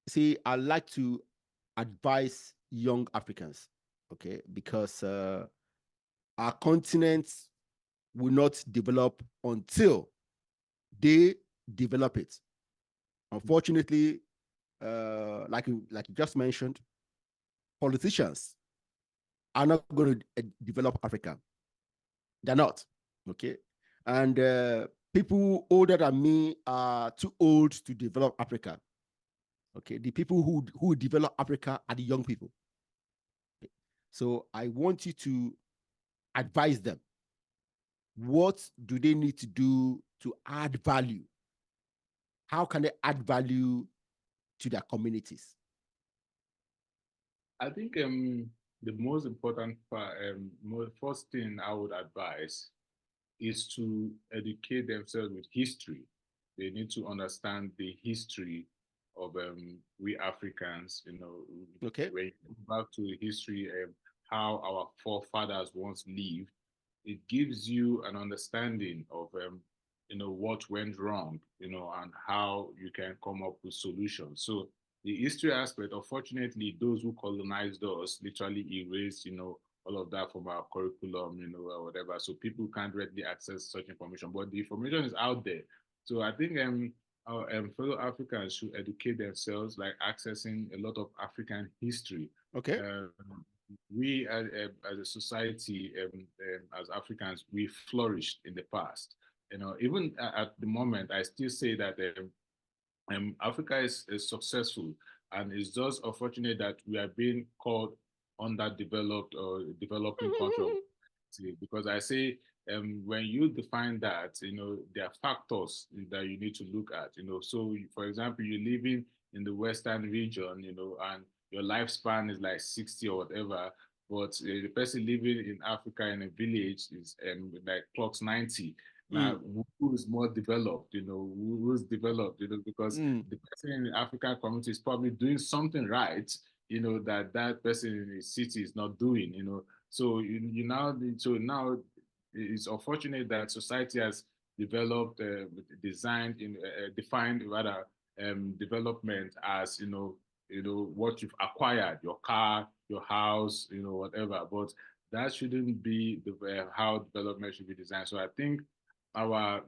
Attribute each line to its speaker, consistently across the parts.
Speaker 1: see, I like to advise young Africans, okay, because our continent will not develop until they develop it. Unfortunately, like you just mentioned, politicians are not going to develop Africa. They're not, okay, and people older than me are too old to develop Africa. Okay, the people who develop Africa are the young people. Okay? So I want you to advise them. What do they need to do to add value? How can they add value to their communities?
Speaker 2: I think the most important part, first thing I would advise is to educate themselves with history. They need to understand the history of we Africans.
Speaker 1: Okay.
Speaker 2: When you go back to the history, how our forefathers once lived, it gives you an understanding of what went wrong, and how you can come up with solutions. So the history aspect, unfortunately, those who colonized us literally erased, all of that from our curriculum, or whatever. So people can't readily access such information, but the information is out there. So I think our fellow Africans should educate themselves, like accessing a lot of African history.
Speaker 1: Okay.
Speaker 2: Um, we as a society, as Africans, we flourished in the past. Even at the moment, I still say that Africa is successful, and it's just unfortunate that we are being called underdeveloped or developing country of because I say when you define that, there are factors that you need to look at. So for example, you're living in the Western region, and your lifespan is like 60 or whatever, but the person living in Africa in a village is like clocks 90. Now,
Speaker 1: Mm,
Speaker 2: who is more developed, who's developed, because
Speaker 1: mm,
Speaker 2: the person in the African community is probably doing something right, that person in the city is not doing, So now it's unfortunate that society has developed, designed, defined rather development as what you've acquired, your car, your house, whatever. But that shouldn't be how development should be designed. So I think our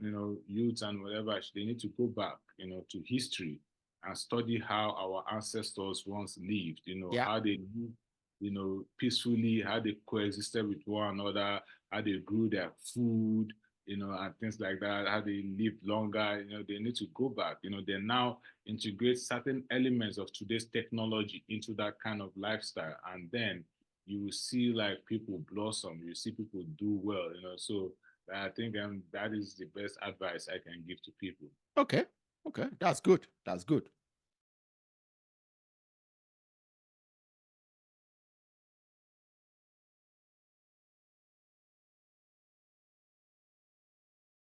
Speaker 2: youth and whatever they need to go back to history and study how our ancestors once lived,
Speaker 1: yeah.
Speaker 2: how they lived, peacefully, how they coexisted with one another, how they grew their food, and things like that, how they lived longer. They need to go back. They now integrate certain elements of today's technology into that kind of lifestyle, and then you will see like people blossom. You see people do well. So I think that is the best advice I can give to people.
Speaker 1: Okay. Okay. That's good. That's good.